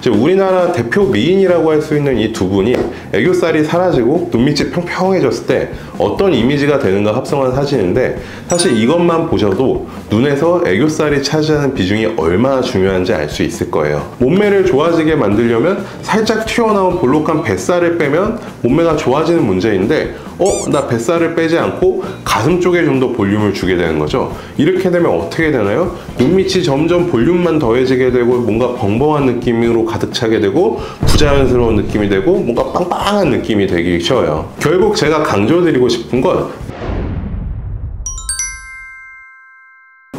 이제 우리나라 대표 미인이라고 할 수 있는 이 두 분이 애교살이 사라지고 눈밑이 평평해졌을 때 어떤 이미지가 되는가 합성한 사진인데, 사실 이것만 보셔도 눈에서 애교살이 차지하는 비중이 얼마나 중요한지 알 수 있을 거예요. 몸매를 좋아지게 만들려면 살짝 튀어나온 볼록한 뱃살을 빼면 몸매가 좋아지는 문제인데, 나 뱃살을 빼지 않고 가슴 쪽에 좀 더 볼륨을 주게 되는 거죠. 이렇게 되면 어떻게 되나요? 눈밑이 점점 볼륨만 더해지게 되고 뭔가 벙벙한 느낌으로 가득 차게 되고 부자연스러운 느낌이 되고 뭔가 빵빵한 느낌이 되기 쉬워요. 결국 제가 강조드리고 싶은 건,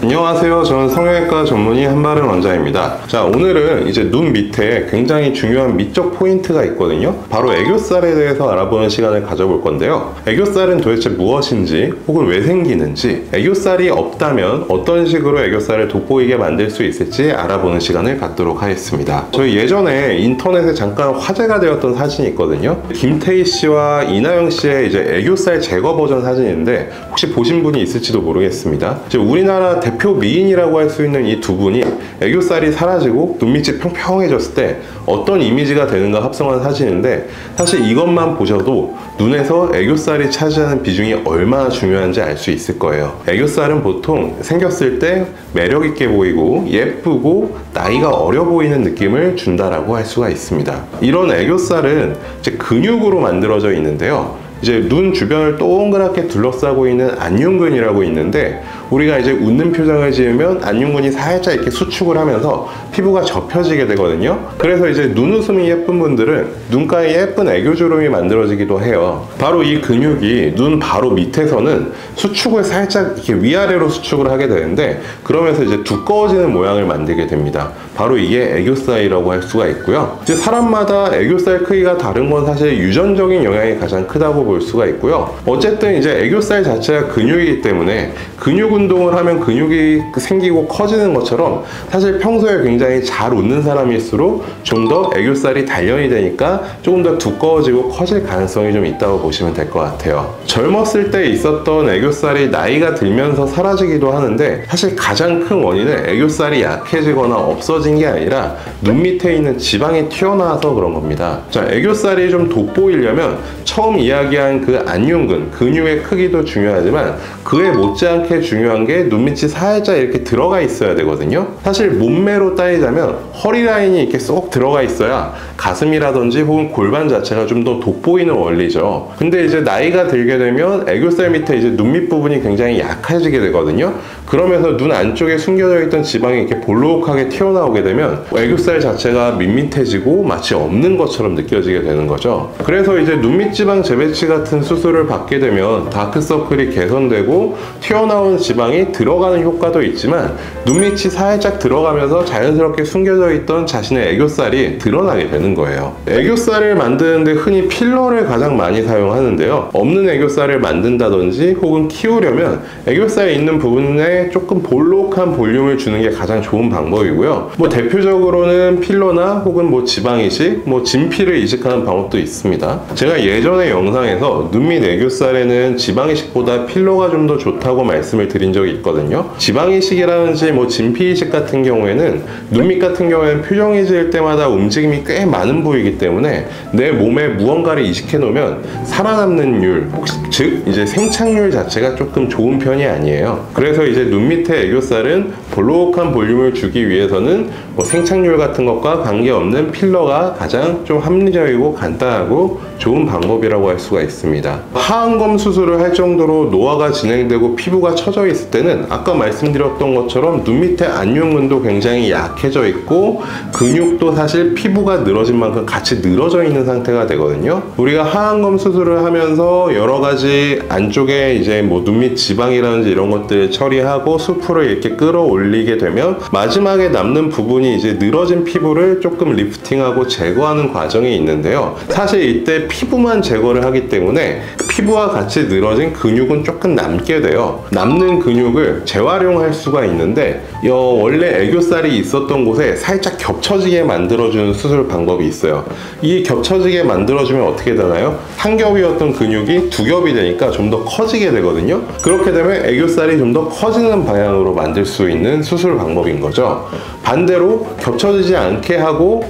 안녕하세요. 저는 성형외과 전문의 한마른 원장입니다. 자, 오늘은 이제 눈 밑에 굉장히 중요한 미적 포인트가 있거든요. 바로 애교살에 대해서 알아보는 시간을 가져볼 건데요. 애교살은 도대체 무엇인지, 혹은 왜 생기는지, 애교살이 없다면 어떤 식으로 애교살을 돋보이게 만들 수 있을지 알아보는 시간을 갖도록 하겠습니다. 저희 예전에 인터넷에 잠깐 화제가 되었던 사진이 있거든요. 김태희 씨와 이나영 씨의 이제 애교살 제거 버전 사진인데, 혹시 보신 분이 있을지도 모르겠습니다. 이제 우리나라 대표 미인이라고 할 수 있는 이 두 분이 애교살이 사라지고 눈밑이 평평해졌을 때 어떤 이미지가 되는가 합성한 사진인데, 사실 이것만 보셔도 눈에서 애교살이 차지하는 비중이 얼마나 중요한지 알 수 있을 거예요. 애교살은 보통 생겼을 때 매력 있게 보이고 예쁘고 나이가 어려 보이는 느낌을 준다라고 할 수가 있습니다. 이런 애교살은 이제 근육으로 만들어져 있는데요. 이제 눈 주변을 동그랗게 둘러싸고 있는 안윤근이라고 있는데, 우리가 이제 웃는 표정을 지으면 안윤근이 살짝 이렇게 수축을 하면서 피부가 접혀지게 되거든요. 그래서 이제 눈웃음이 예쁜 분들은 눈가에 예쁜 애교주름이 만들어지기도 해요. 바로 이 근육이 눈 바로 밑에서는 수축을 살짝 이렇게 위아래로 수축을 하게 되는데, 그러면서 이제 두꺼워지는 모양을 만들게 됩니다. 바로 이게 애교살이라고 할 수가 있고요. 이제 사람마다 애교살 크기가 다른 건 사실 유전적인 영향이 가장 크다고 볼 수가 있고요. 어쨌든 이제 애교살 자체가 근육이기 때문에 근육 운동을 하면 근육이 생기고 커지는 것처럼, 사실 평소에 굉장히 잘 웃는 사람일수록 좀 더 애교살이 단련이 되니까 조금 더 두꺼워지고 커질 가능성이 좀 있다고 보시면 될 것 같아요. 젊었을 때 있었던 애교살이 나이가 들면서 사라지기도 하는데, 사실 가장 큰 원인은 애교살이 약해지거나 없어진 게 아니라 눈 밑에 있는 지방이 튀어나와서 그런 겁니다. 자, 애교살이 좀 돋보이려면 처음 이야기한 그 안윤근, 근육의 크기도 중요하지만 그에 못지않게 중요한 게 눈밑이 살짝 이렇게 들어가 있어야 되거든요. 사실 몸매로 따지자면 허리 라인이 이렇게 쏙 들어가 있어야 가슴이라든지 혹은 골반 자체가 좀 더 돋보이는 원리죠. 근데 이제 나이가 들게 되면 애교살 밑에 이제 눈밑 부분이 굉장히 약해지게 되거든요. 그러면서 눈 안쪽에 숨겨져 있던 지방이 이렇게 볼록하게 튀어나오게 되면 애교살 자체가 밋밋해지고 마치 없는 것처럼 느껴지게 되는 거죠. 그래서 이제 눈밑 지방 재배치 같은 수술을 받게 되면 다크서클이 개선되고 튀어나온 지방이 들어가는 효과도 있지만, 눈밑이 살짝 들어가면서 자연스럽게 숨겨져 있던 자신의 애교살이 드러나게 되는 거예요. 애교살을 만드는데 흔히 필러를 가장 많이 사용하는데요. 없는 애교살을 만든다든지 혹은 키우려면 애교살에 있는 부분에 조금 볼록한 볼륨을 주는 게 가장 좋은 방법이고요. 대표적으로는 필러나 혹은 지방 이식, 진피를 이식하는 방법도 있습니다. 제가 예전에 영상에서 눈밑 애교살에는 지방 이식보다 필러가 좀 더 좋다고 말씀을 드린 적이 있거든요. 지방 이식이라든지 진피 이식 같은 경우에는 눈밑 같은 경우에는 표정이 지을 때마다 움직임이 꽤 많은 부위이기 때문에 내 몸에 무언가를 이식해 놓으면 살아남는 율, 즉 이제 생착률 자체가 조금 좋은 편이 아니에요. 그래서 이제 눈 밑에 애교살은 볼록한 볼륨을 주기 위해서는 생착률 같은 것과 관계없는 필러가 가장 좀 합리적이고 간단하고 좋은 방법이라고 할 수가 있습니다. 하안검 수술을 할 정도로 노화가 진행되고 피부가 처져 있을 때는 아까 말씀드렸던 것처럼 눈 밑에 안윤근도 굉장히 약해져 있고 근육도 사실 피부가 늘어진 만큼 같이 늘어져 있는 상태가 되거든요. 우리가 하안검 수술을 하면서 여러 가지 안쪽에 이제 눈밑 지방이라든지 이런 것들을 처리하고 수프를 이렇게 끌어올리게 되면 마지막에 남는 부분이 이제 늘어진 피부를 조금 리프팅하고 제거하는 과정이 있는데요. 사실 이때 피부만 제거를 하기 때문에 피부와 같이 늘어진 근육은 조금 남게 돼요. 남는 근육을 재활용할 수가 있는데 원래 애교살이 있었던 곳에 살짝 겹쳐지게 만들어주는 수술 방법이 있어요. 이 겹쳐지게 만들어주면 어떻게 되나요? 한 겹이었던 근육이 두 겹이 되니까 좀 더 커지게 되거든요. 그렇게 되면 애교살이 좀 더 커지는 방향으로 만들 수 있는 만드는 수술 방법인 거죠. 반대로 겹쳐지지 않게 하고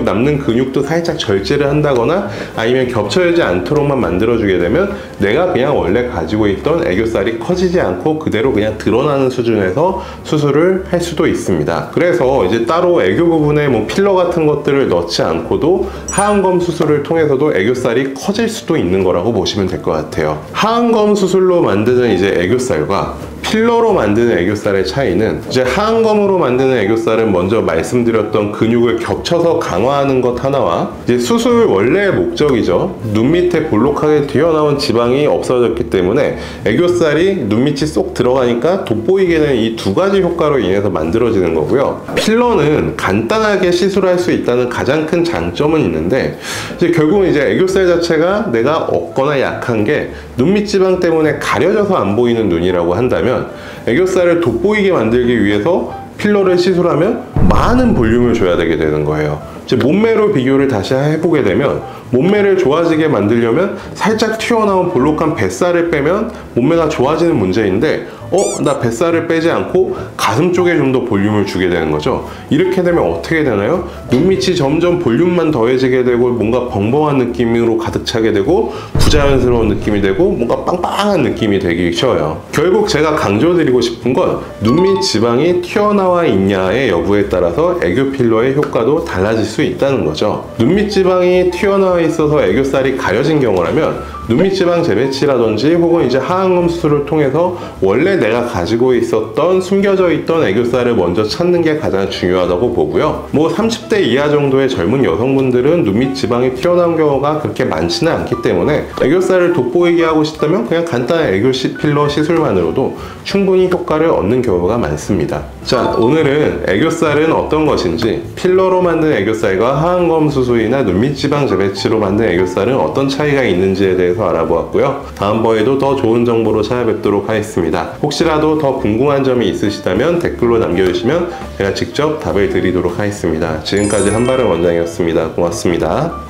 남는 근육도 살짝 절제를 한다거나 아니면 겹쳐지지 않도록만 만들어주게 되면 내가 그냥 원래 가지고 있던 애교살이 커지지 않고 그대로 그냥 드러나는 수준에서 수술을 할 수도 있습니다. 그래서 이제 따로 애교 부분에 필러 같은 것들을 넣지 않고도 하안검 수술을 통해서도 애교살이 커질 수도 있는 거라고 보시면 될 것 같아요. 하안검 수술로 만드는 이제 애교살과 필러로 만드는 애교살의 차이는, 이제 하안검으로 만드는 애교살은 먼저 말씀드렸던 근육을 겹쳐서 강화하는 것 하나와 이제 수술 원래의 목적이죠. 눈 밑에 볼록하게 튀어나온 지방이 없어졌기 때문에 애교살이 눈 밑이 쏙 들어가니까 돋보이게 되는 이 두 가지 효과로 인해서 만들어지는 거고요. 필러는 간단하게 시술할 수 있다는 가장 큰 장점은 있는데, 이제 결국은 이제 애교살 자체가 내가 없거나 약한 게 눈 밑 지방 때문에 가려져서 안 보이는 눈이라고 한다면, 애교살을 돋보이게 만들기 위해서 필러를 시술하면 많은 볼륨을 줘야 되게 되는 거예요. 이제 몸매로 비교를 다시 해보게 되면, 몸매를 좋아지게 만들려면 살짝 튀어나온 볼록한 뱃살을 빼면 몸매가 좋아지는 문제인데, 나 뱃살을 빼지 않고 가슴 쪽에 좀 더 볼륨을 주게 되는 거죠. 이렇게 되면 어떻게 되나요? 눈밑이 점점 볼륨만 더해지게 되고 뭔가 벙벙한 느낌으로 가득 차게 되고 부자연스러운 느낌이 되고 뭔가 빵빵한 느낌이 되기 쉬워요. 결국 제가 강조드리고 싶은 건 눈밑 지방이 튀어나와 있냐의 여부에 따라서 애교 필러의 효과도 달라질 수 있다는 거죠. 눈밑 지방이 튀어나와 있어서 애교살이 가려진 경우라면 눈밑 지방 재배치라든지 혹은 이제 하안검 수술을 통해서 원래 내가 가지고 있었던 숨겨져 있던 애교살을 먼저 찾는 게 가장 중요하다고 보고요. 30대 이하 정도의 젊은 여성분들은 눈밑 지방이 튀어나온 경우가 그렇게 많지는 않기 때문에 애교살을 돋보이게 하고 싶다면 그냥 간단한 애교 필러 시술만으로도 충분히 효과를 얻는 경우가 많습니다. 자, 오늘은 애교살은 어떤 것인지, 필러로 만든 애교살과 하안검 수술이나 눈밑 지방 재배치로 만든 애교살은 어떤 차이가 있는지에 대해서 알아보았고요. 다음번에도 더 좋은 정보로 찾아뵙도록 하겠습니다. 혹시라도 더 궁금한 점이 있으시다면 댓글로 남겨주시면 제가 직접 답을 드리도록 하겠습니다. 지금까지 한바름 원장이었습니다. 고맙습니다.